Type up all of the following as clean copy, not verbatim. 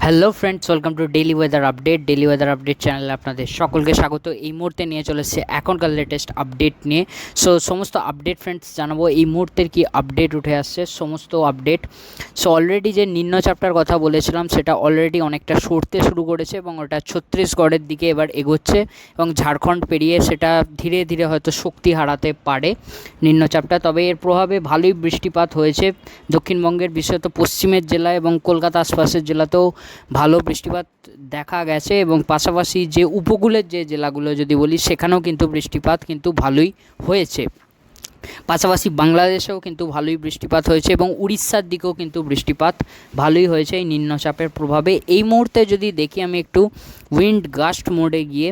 Hello friends, welcome to daily weather update চ্যানেলে আপনাদের সকলকে স্বাগত। এই মুহূর্তে নিয়ে চলে এসেছে এখনকার লেটেস্ট আপডেট নিয়ে। সমস্ত আপডেট ফ্রেন্ডস জানাবো এই মুহূর্তের কি আপডেট উঠে আসছে, সমস্ত আপডেট। অলরেডি যে নিম্নচাপটার কথা বলেছিলাম সেটা অলরেডি অনেকটা সরতে শুরু করেছে এবং ওটা ছত্তিশগড়ের দিকে এবার এগোচ্ছে এবং ঝাড়খণ্ড পেরিয়ে সেটা ধীরে ধীরে হয়তো শক্তি হারাতে পারে নিম্নচাপটা। তবে এর প্রভাবে ভালোই বৃষ্টিপাত হয়েছে দক্ষিণবঙ্গের, বিশেষত পশ্চিমের জেলা এবং কলকাতা আশপাশের জেলাতেও ভালো বৃষ্টিপাত দেখা গেছে এবং পাশাপাশি যে উপকূলের যে জেলাগুলো যদি বলি সেখানেও কিন্তু বৃষ্টিপাত কিন্তু ভালোই হয়েছে। পাশাপাশি বাংলাদেশেও কিন্তু ভালোই বৃষ্টিপাত হয়েছে এবং উড়িষ্যার দিকেও কিন্তু বৃষ্টিপাত ভালোই হয়েছে এই নিম্নচাপের প্রভাবে। এই মুহূর্তে যদি দেখি আমি একটু উইন্ড গাস্ট মোডে গিয়ে,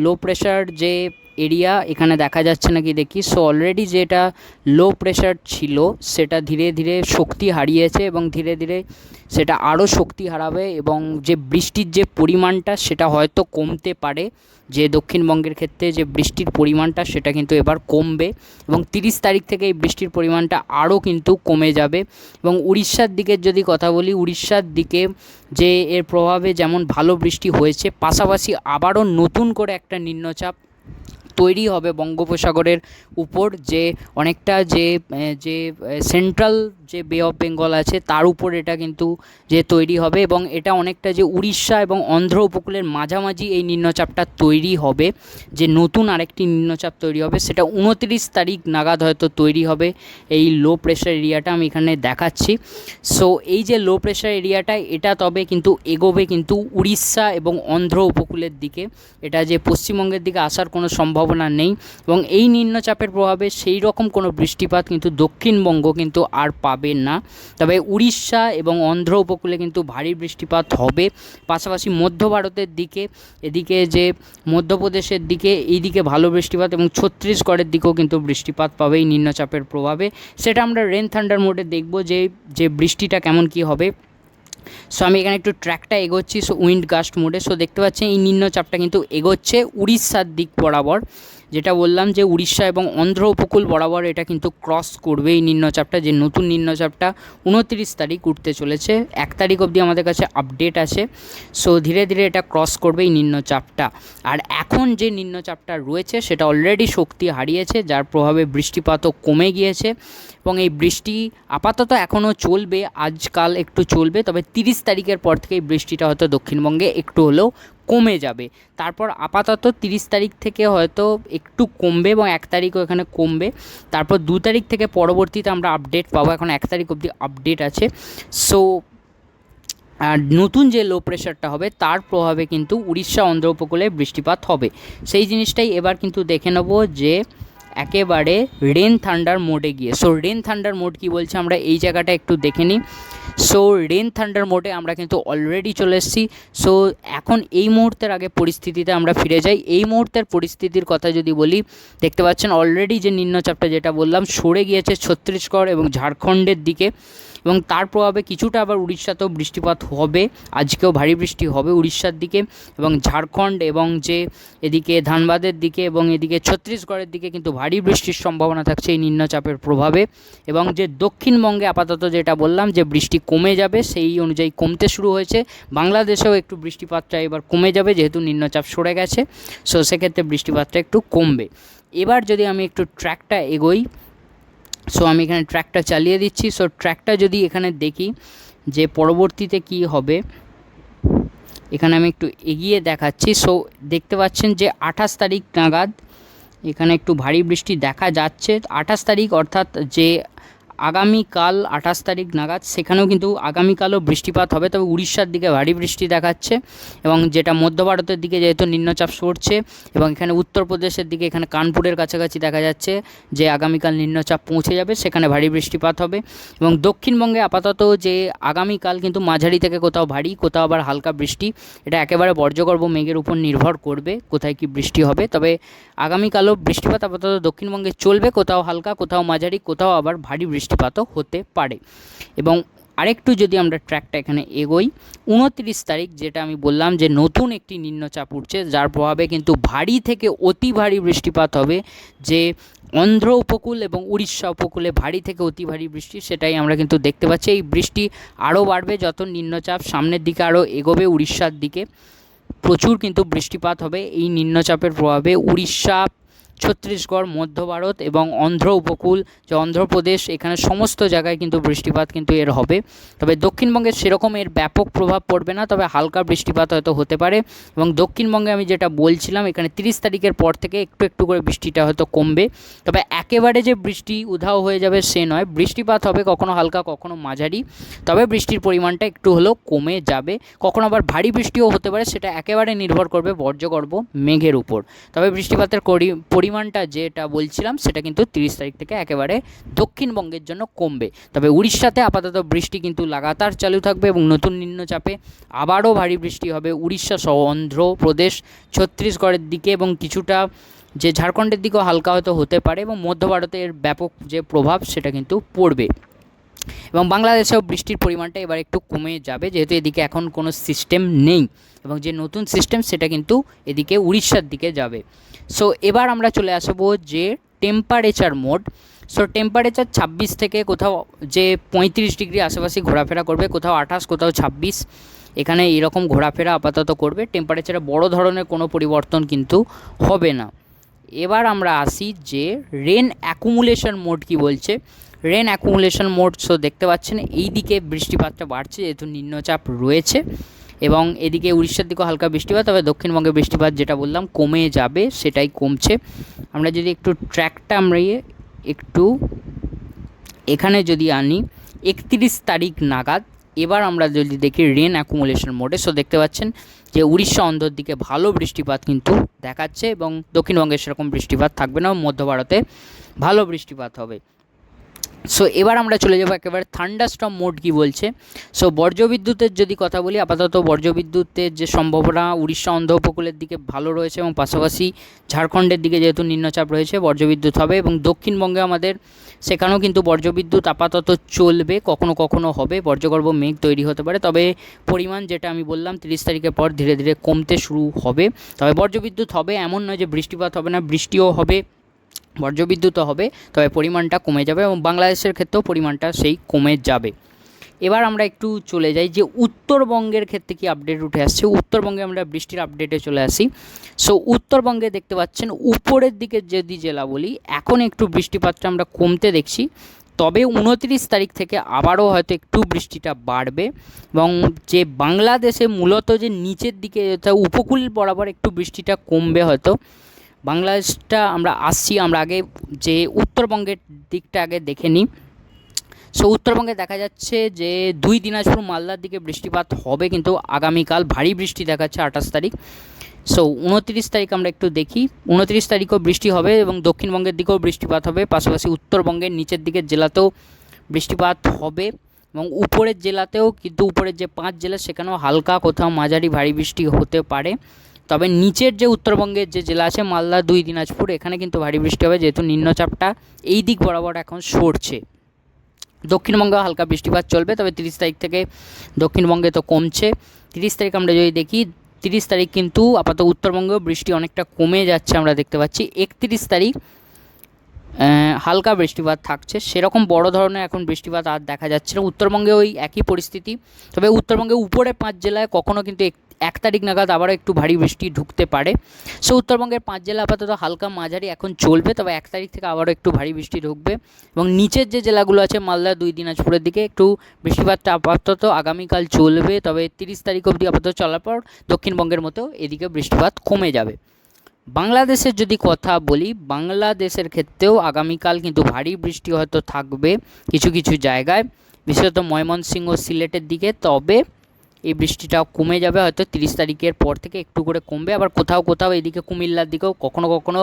লো প্রেশার যে এরিয়া এখানে দেখা যাচ্ছে নাকি দেখি। অলরেডি যেটা লো প্রেশার ছিল সেটা ধীরে ধীরে শক্তি হারিয়েছে এবং ধীরে ধীরে সেটা আরও শক্তি হারাবে এবং যে বৃষ্টির যে পরিমাণটা সেটা হয়তো কমতে পারে। যে দক্ষিণবঙ্গের ক্ষেত্রে যে বৃষ্টির পরিমাণটা সেটা কিন্তু এবার কমবে এবং 30 তারিখ থেকে এই বৃষ্টির পরিমাণটা আরও কিন্তু কমে যাবে। এবং উড়িষ্যার দিকের যদি কথা বলি, উড়িষ্যার দিকে যে এর প্রভাবে যেমন ভালো বৃষ্টি হয়েছে, পাশাপাশি আবারও নতুন করে একটা নিম্নচাপ তৈরি হবে বঙ্গোপসাগরের উপর, যে অনেকটা যে যে সেন্ট্রাল যে বে অফ বেঙ্গল আছে তার উপর এটা কিন্তু যে তৈরি হবে এবং এটা অনেকটা যে উড়িষ্যা এবং অন্ধ্র উপকূলের মাঝামাঝি এই নিম্নচাপটা তৈরি হবে। যে নতুন আরেকটি নিম্নচাপ তৈরি হবে সেটা 29 তারিখ নাগাদ হয়তো তৈরি হবে এই লো প্রেশার এরিয়াটা আমি এখানে দেখাচ্ছি। এই যে লো প্রেশার এরিয়াটা এটা তবে কিন্তু এগোবে কিন্তু উড়িষ্যা এবং অন্ধ্র উপকূলের দিকে, এটা যে পশ্চিমবঙ্গের দিকে আসার কোনো সম্ভাবনা নেই এবং এই নিম্নচাপের প্রভাবে সেই রকম কোনো বৃষ্টিপাত কিন্তু দক্ষিণবঙ্গ কিন্তু আর পাবে না। তবে উড়িষ্যা এবং অন্ধ্র উপকূলে কিন্তু ভারী বৃষ্টিপাত হবে। পাশাপাশি মধ্য ভারতের দিকে, এদিকে যে মধ্যপ্রদেশের দিকে, এই দিকে ভালো বৃষ্টিপাত এবং ছত্তিশগড়ের দিকেও কিন্তু বৃষ্টিপাত পাবে এই নিম্নচাপের প্রভাবে। সেটা আমরা রেন থান্ডার মোডে দেখব যে বৃষ্টিটা কেমন কি হবে। আমি এখানে একটু ট্র্যাকটা এগোচ্ছি উইন্ড গাস্ট মোডে। দেখতে পাচ্ছেন এই নিম্নচাপটা কিন্তু এগোচ্ছে উড়িষ্যার দিক বরাবর। যেটা বললাম যে উড়িষ্যা এবং অন্ধ্র উপকূল বরাবর এটা কিন্তু ক্রস করবে এই নিম্নচাপটা, যে নতুন নিম্নচাপটা 29 তারিখ উঠতে চলেছে। 1 তারিখ অবধি আমাদের কাছে আপডেট আছে। ধীরে ধীরে এটা ক্রস করবে এই নিম্নচাপটা। আর এখন যে নিম্নচাপটা রয়েছে সেটা অলরেডি শক্তি হারিয়েছে, যার প্রভাবে বৃষ্টিপাতও কমে গিয়েছে এবং এই বৃষ্টি আপাতত এখনও চলবে, আজকাল একটু চলবে। তবে 30 তারিখের পর থেকে এই বৃষ্টিটা হয়তো দক্ষিণবঙ্গে একটু হলেও কমে যাবে। তারপর আপাতত 30 তারিখ থেকে হয়তো একটু কমবে এবং 1 তারিখও এখানে কমবে। তারপর 2 তারিখ থেকে পরবর্তীতে আমরা আপডেট পাবো। এখন 1 তারিখ অবধি আপডেট আছে। আর নতুন যে লো প্রেশারটা হবে তার প্রভাবে কিন্তু উড়িষ্যা অন্ধ্র উপকূলে বৃষ্টিপাত হবে। সেই জিনিসটাই এবার কিন্তু দেখে নেব যে একেবারে রেন থান্ডার মোডে গিয়ে। রেন থান্ডার মোড কি বলছে আমরা এই জায়গাটা একটু দেখে নিই। রেন থান্ডার মোডে আমরা কিন্তু অলরেডি চলে এসেছি। এখন এই মুহূর্তের আগে পরিস্থিতিতে আমরা ফিরে যাই। এই মুহূর্তের পরিস্থিতির কথা যদি বলি, দেখতে পাচ্ছেন অলরেডি যে নিম্নচাপটা যেটা বললাম সরে গিয়েছে ছত্তিশগড় এবং ঝাড়খণ্ডের দিকে এবং তার প্রভাবে কিছুটা আবার উড়িষ্যাতেও বৃষ্টিপাত হবে। আজকেও ভারী বৃষ্টি হবে উড়িষ্যার দিকে এবং ঝাড়খণ্ড এবং যে এদিকে ধানবাদের দিকে এবং এদিকে ছত্তিশগড়ের দিকে কিন্তু ভারী বৃষ্টির সম্ভাবনা থাকছে এই নিম্নচাপের প্রভাবে। এবং যে দক্ষিণবঙ্গে আপাতত যেটা বললাম যে বৃষ্টি কমে যাবে, সেই অনুযায়ী কমতে শুরু হয়েছে। বাংলাদেশেও একটু বৃষ্টিপাতটা এবার কমে যাবে যেহেতু নিম্নচাপ সরে গেছে। সেক্ষেত্রে বৃষ্টিপাতটা একটু কমবে। এবার যদি আমি একটু ট্র্যাকটা এগোই, আমি এখানে ট্র্যাকটা চালিয়ে দিচ্ছি। ট্র্যাকটা যদি এখানে দেখি যে পরবর্তীতে কি হবে, এখানে আমি একটু এগিয়ে দেখাচ্ছি। দেখতে পাচ্ছেন যে 28 তারিখ নাগাদ এখানে একটু ভারী বৃষ্টি দেখা যাচ্ছে। 28 তারিখ অর্থাৎ যে আগামীকাল 28 তারিখ নাগাদ সেখানেও কিন্তু আগামীকালও বৃষ্টিপাত হবে। তবে উড়িষ্যার দিকে ভারী বৃষ্টি দেখাচ্ছে এবং যেটা মধ্য ভারতের দিকে যেহেতু নিম্নচাপ সরছে এবং এখানে উত্তরপ্রদেশের দিকে এখানে কানপুরের কাছাকাছি দেখা যাচ্ছে যে আগামীকাল নিম্নচাপ পৌঁছে যাবে, সেখানে ভারী বৃষ্টিপাত হবে। এবং দক্ষিণবঙ্গে আপাতত যে আগামীকাল কিন্তু মাঝারি থেকে কোথাও ভারী, কোথাও আবার হালকা বৃষ্টি, এটা একেবারে বর্জ্যগর্ভ মেঘের উপর নির্ভর করবে কোথায় কি বৃষ্টি হবে। তবে আগামীকালও বৃষ্টিপাত আপাতত দক্ষিণবঙ্গে চলবে, কোথাও হালকা, কোথাও মাঝারি, কোথাও আবার ভারী বৃষ্টিপাতও হতে পারে। এবং আরেকটু যদি আমরা ট্র্যাকটা এখানে এগোই, 29 তারিখ যেটা আমি বললাম যে নতুন একটি নিম্নচাপ উঠছে, যার প্রভাবে কিন্তু ভারী থেকে অতি ভারী বৃষ্টিপাত হবে। যে অন্ধ্র উপকূল এবং উড়িষ্যা উপকূলে ভারী থেকে অতি ভারী বৃষ্টি, সেটাই আমরা কিন্তু দেখতে পাচ্ছি। এই বৃষ্টি আরও বাড়বে যত নিম্নচাপ সামনের দিকে আরও এগোবে উড়িষ্যার দিকে। প্রচুর কিন্তু বৃষ্টিপাত হবে এই নিম্নচাপের প্রভাবে। উড়িষ্যা, ছত্তিশগড়, মধ্য ভারত এবং অন্ধ্র উপকূল যে অন্ধ্রপ্রদেশ, এখানে সমস্ত জায়গায় কিন্তু বৃষ্টিপাত কিন্তু এর হবে। তবে দক্ষিণবঙ্গে সেরকম এর ব্যাপক প্রভাব পড়বে না, তবে হালকা বৃষ্টিপাত হয়তো হতে পারে। এবং দক্ষিণবঙ্গে আমি যেটা বলছিলাম, এখানে 30 তারিখের পর থেকে একটু একটু করে বৃষ্টিটা হয়তো কমবে। তবে একেবারে যে বৃষ্টি উধাও হয়ে যাবে সে নয়, বৃষ্টিপাত হবে কখনো হালকা কখনো মাঝারি, তবে বৃষ্টির পরিমাণটা একটু হলেও কমে যাবে। কখনো আবার ভারী বৃষ্টিও হতে পারে, সেটা একেবারে নির্ভর করবে বর্জ্যগর্ভ মেঘের উপর। তবে বৃষ্টিপাতের পরিমাণটা যেটা বলছিলাম সেটা কিন্তু 30 তারিখ থেকে একেবারে দক্ষিণবঙ্গের জন্য কমবে। তবে উড়িষ্যাতে আপাতত বৃষ্টি কিন্তু লাগাতার চালু থাকবে এবং নতুন নিম্নচাপে আবারও ভারী বৃষ্টি হবে উড়িষ্যা সহ অন্ধ্রপ্রদেশ, ছত্তিশগড়ের দিকে এবং কিছুটা যে ঝাড়খণ্ডের দিকেও হালকা হয়তো হতে পারে, এবং মধ্য ভারতের ব্যাপক যে প্রভাব সেটা কিন্তু পড়বে। এবং বাংলাদেশেও বৃষ্টির পরিমাণটা এবার একটু কমে যাবে, যেহেতু এদিকে এখন কোনো সিস্টেম নেই এবং যে নতুন সিস্টেম সেটা কিন্তু এদিকে উড়িষ্যার দিকে যাবে। সো এবার আমরা চলে আসবো যে টেম্পারেচার মোড। সো টেম্পারেচার 26 থেকে কোথাও যে 35 ডিগ্রি আশেপাশে ঘোরাফেরা করবে, কোথাও 28, কোথাও 26, এখানে এরকম ঘোরাফেরা আপাতত করবে। টেম্পারেচারে বড় ধরনের কোনো পরিবর্তন কিন্তু হবে না। এবার আমরা আসি যে রেন অ্যাকুমুলেশন মোড কি বলছে। রেন অ্যাকুমুলেশন মোড, সো দেখতে পাচ্ছেন এই দিকে বৃষ্টিপাতটা বাড়ছে যেহেতু নিম্নচাপ রয়েছে, এবং এদিকে উড়িষ্যার দিকেও হালকা বৃষ্টিপাত, তবে দক্ষিণবঙ্গে বৃষ্টিপাত যেটা বললাম কমে যাবে, সেটাই কমছে। আমরা যদি একটু ট্র্যাকটা আমরা একটু এখানে যদি আনি 31 তারিখ নাগাদ, এবার আমরা যদি দেখি রেন অ্যাকুমুলেশন মোডে, সো দেখতে পাচ্ছেন যে উড়িষ্যা অন্ধ্রের দিকে ভালো বৃষ্টিপাত কিন্তু দেখাচ্ছে এবং দক্ষিণবঙ্গে সেরকম বৃষ্টিপাত থাকবে না, মধ্য ভারতে ভালো বৃষ্টিপাত হবে। সো এবার আমরা চলে যাবো একেবারে থান্ডারস্টর্ম মোড কি বলছে। সো বজ্রবিদ্যুতের যদি কথা বলি, আপাতত বজ্রবিদ্যুতের যে সম্ভাবনা উড়িষ্যা অন্ধ্র উপকূলের দিকে ভালো রয়েছে, এবং পাশাপাশি ঝাড়খণ্ডের দিকে যেহেতু নিম্নচাপ রয়েছে বজ্রবিদ্যুৎ হবে, এবং দক্ষিণবঙ্গে আমাদের সেখানেও কিন্তু বজ্রবিদ্যুৎ আপাতত চলবে, কখনো কখনো হবে, বজ্রগর্ভ মেঘ তৈরি হতে পারে। তবে পরিমাণ যেটা আমি বললাম 30 তারিখের পর ধীরে ধীরে কমতে শুরু হবে। তবে বজ্রবিদ্যুৎ হবে এমন নয় যে বৃষ্টিপাত হবে না, বৃষ্টিও হবে, বজ্রবিদ্যুৎও হবে, তবে পরিমাণটা কমে যাবে, এবং বাংলাদেশের ক্ষেত্রেও পরিমাণটা সেই কমে যাবে। এবার আমরা একটু চলে যাই যে উত্তরবঙ্গের ক্ষেত্রে কি আপডেট উঠে আসছে। উত্তরবঙ্গে আমরা বৃষ্টির আপডেটে চলে আসি। সো উত্তরবঙ্গে দেখতে পাচ্ছেন উপরের দিকে যদি জেলা বলি, এখন একটু বৃষ্টিপাতটা আমরা কমতে দেখছি, তবে 29 তারিখ থেকে আবারও হয়তো একটু বৃষ্টিটা বাড়বে, এবং যে বাংলাদেশে মূলত যে নিচের দিকে উপকূল বরাবর একটু বৃষ্টিটা কমবে হয়তো। বাংলাদেশটা আমরা আসছি, আমরা আগে যে উত্তরবঙ্গের দিকটা আগে দেখে নিই। সো উত্তরবঙ্গে দেখা যাচ্ছে যে 2 দিনাজপুর মালদার দিকে বৃষ্টিপাত হবে, কিন্তু আগামীকাল ভারী বৃষ্টি দেখাচ্ছে 28 তারিখ। সো 29 তারিখ আমরা একটু দেখি, 29 তারিখও বৃষ্টি হবে এবং দক্ষিণবঙ্গের দিকেও বৃষ্টিপাত হবে, পাশাপাশি উত্তরবঙ্গের নিচের দিকের জেলাতেও বৃষ্টিপাত হবে, এবং উপরের জেলাতেও, কিন্তু উপরের যে 5 জেলা সেখানেও হালকা কোথাও মাঝারি ভারী বৃষ্টি হতে পারে। তবে নিচের যে উত্তরবঙ্গের যে জেলা আছে মালদা, 2 দিনাজপুর, এখানে কিন্তু ভারী বৃষ্টি হবে যেহেতু নিম্নচাপটা এই দিক বরাবর এখন সরছে। দক্ষিণবঙ্গে হালকা বৃষ্টিপাত চলবে, তবে 30 তারিখ থেকে দক্ষিণবঙ্গে তো কমছে। 30 তারিখ আমরা যদি দেখি, 30 তারিখ কিন্তু আপাতত উত্তরবঙ্গেও বৃষ্টি অনেকটা কমে যাচ্ছে আমরা দেখতে পাচ্ছি। 31 তারিখ হালকা বৃষ্টিপাত থাকছে, সেরকম বড় ধরনের এখন বৃষ্টিপাত আর দেখা যাচ্ছে না। উত্তরবঙ্গে ওই একই পরিস্থিতি, তবে উত্তরবঙ্গে উপরে 5 জেলায় কখনও কিন্তু 1 তারিখ নাগাদ আবারও একটু ভারী বৃষ্টি ঢুকতে পারে। সো উত্তরবঙ্গের 5 জেলা আপাতত হালকা মাঝারি এখন চলবে, তবে 1 তারিখ থেকে আবারও একটু ভারী বৃষ্টি ঢুকবে, এবং নিচের যে জেলাগুলো আছে মালদা, 2 দিনাজপুরের দিকে একটু বৃষ্টিপাতটা আপাতত আগামীকাল চলবে, তবে 30 তারিখ অবধি আপাতত চলার পর দক্ষিণবঙ্গের মতো এদিকে বৃষ্টিপাত কমে যাবে। বাংলাদেশের যদি কথা বলি, বাংলাদেশের ক্ষেত্রেও আগামীকাল কিন্তু ভারী বৃষ্টি হয়তো থাকবে কিছু কিছু জায়গায়, বিশেষত ময়মনসিংহ, সিলেটের দিকে। তবে এই বৃষ্টিটাও কমে যাবে হয়তো 30 তারিখের পর থেকে একটু করে কমবে। আবার কোথাও কোথাও এদিকে কুমিল্লার দিকেও কখনো কখনো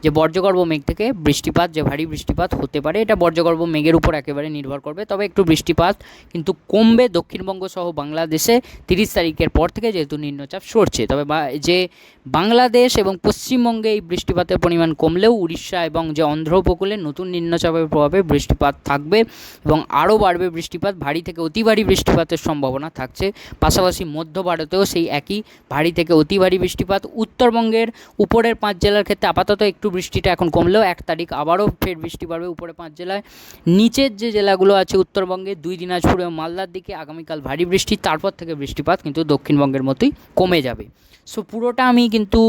যে বজ্রগর্ভ মেঘ থেকে বৃষ্টিপাত, যে ভারী বৃষ্টিপাত হতে পারে, এটা বজ্রগর্ভ মেঘের উপর একেবারে নির্ভর করবে। তবে একটু বৃষ্টিপাত কিন্তু কমবে দক্ষিণবঙ্গ সহ বাংলাদেশে 30 তারিখের পর থেকে, যেহেতু নিম্নচাপ সরছে। তবে যে বাংলাদেশ এবং পশ্চিমবঙ্গে এই বৃষ্টিপাতের পরিমাণ কমলেও উড়িষ্যা এবং যে অন্ধ্র উপকূলে নতুন নিম্নচাপের প্রভাবে বৃষ্টিপাত থাকবে, এবং আরও বাড়বে বৃষ্টিপাত, ভারী থেকে অতি ভারী বৃষ্টিপাতের সম্ভাবনা থাকছে। পাশাপাশি মধ্য ভারতেও সেই একই ভারী থেকে অতি ভারী বৃষ্টিপাত। উত্তরবঙ্গের উপরের 5 জেলার ক্ষেত্রে আপাতত একটু বৃষ্টিটা এখন কমলেও 1 তারিখ আবারও ফের বৃষ্টি বাড়বে উপরে 5 জেলায়। নিচের যে জেলাগুলো আছে উত্তরবঙ্গে 2 দিনাজপুর এবং মালদার দিকে আগামীকাল ভারী বৃষ্টি, তারপর থেকে বৃষ্টিপাত কিন্তু দক্ষিণবঙ্গের মতোই কমে যাবে। সো পুরোটা আমি কিন্তু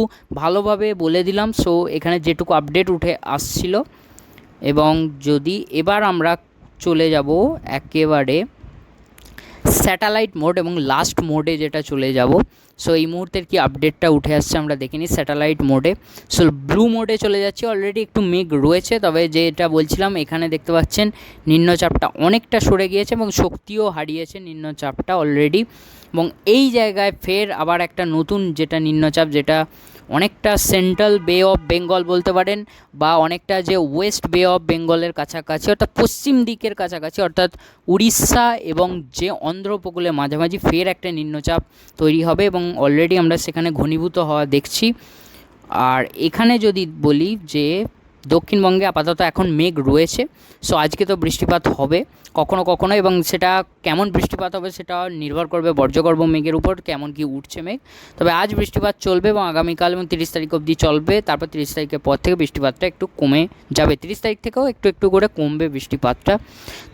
ভালোভাবে বলে দিলাম। সো এখানে যেটুকু আপডেট উঠে আসছিল, এবং যদি এবার আমরা চলে যাব একেবারে স্যাটেলাইট মোড এবং লাস্ট মোডে যেটা চলে যাব। সো এই মুহূর্তের কি আপডেটটা উঠে আসছে আমরা দেখে নিই স্যাটেলাইট মোডে। সো ব্লু মোডে চলে যাচ্ছি, অলরেডি একটু মেঘ রয়েছে, তবে যেটা বলছিলাম এখানে দেখতে পাচ্ছেন নিম্নচাপটা অনেকটা সরে গিয়েছে এবং শক্তিও হারিয়েছে নিম্নচাপটা অলরেডি। এবং এই জায়গায় ফের আবার একটা নতুন যেটা নিম্নচাপ, যেটা অনেকটা সেন্ট্রাল বে অফ বেঙ্গল বলতে পারেন, বা অনেকটা যে ওয়েস্ট বে অফ বেঙ্গলের কাছাকাছি অর্থাৎ পশ্চিম দিকের কাছাকাছি অর্থাৎ উড়িষ্যা এবং যে অন্ধ্র উপকূলের মাঝামাঝি ফের একটা নিম্নচাপ তৈরি হবে এবং অলরেডি আমরা সেখানে ঘনীভূত হওয়া দেখছি। আর এখানে যদি বলি যে দক্ষিণবঙ্গে আপাতত এখন মেঘ রয়েছে। সো আজকে তো বৃষ্টিপাত হবে কখনো কখনো, এবং সেটা কেমন বৃষ্টিপাত হবে সেটা নির্ভর করবে বর্জ্যগর্ভ মেঘের উপর, কেমন কি উঠছে মেঘ। তবে আজ বৃষ্টিপাত চলবে এবং আগামীকাল এবং 30 তারিখ অবধি চলবে। তারপর 30 তারিখের পর থেকে বৃষ্টিপাতটা একটু কমে যাবে, 30 তারিখ থেকেও একটু একটু করে কমবে বৃষ্টিপাতটা।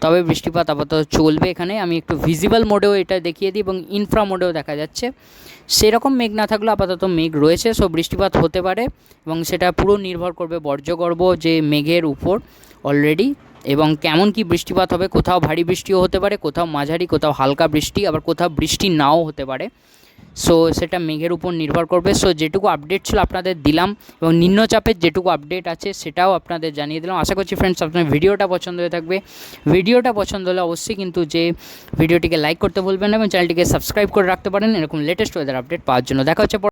তবে বৃষ্টিপাত আপাতত চলবে। এখানে আমি একটু ভিজিবল মোডেও এটা দেখিয়ে দিই এবং ইনফ্রা মোডেও দেখা যাচ্ছে। সেরকম মেঘ না থাকলেও আপাতত মেঘ রয়েছে। সো বৃষ্টিপাত হতে পারে এবং সেটা পুরো নির্ভর করবে বর্জ্যগর্ভ যে মেঘের উপর অলরেডি, এবং কেমন কি বৃষ্টিপাত হবে। কোথাও ভারী বৃষ্টিও হতে পারে, কোথাও মাঝারি, কোথাও হালকা বৃষ্টি, আবার কোথাও বৃষ্টি নাও হতে পারে। সো সেটা মেঘের উপর নির্ভর করবে। সো যেটুকু আপডেট ছিল আপনাদের দিলাম এবং নিম্নচাপের যেটুকু আপডেট আছে সেটাও আপনাদের জানিয়ে দিলাম। আশা করছি ফ্রেন্ডস আপনার ভিডিওটা পছন্দ হয়ে থাকবে। ভিডিওটা পছন্দ হলে অবশ্যই কিন্তু যে ভিডিওটিকে লাইক করতে ভুলবেন না এবং চ্যানেলটিকে সাবস্ক্রাইব করে রাখতে পারেন এরকম লেটেস্ট ওয়েদার আপডেট পাওয়ার জন্য। দেখা হচ্ছে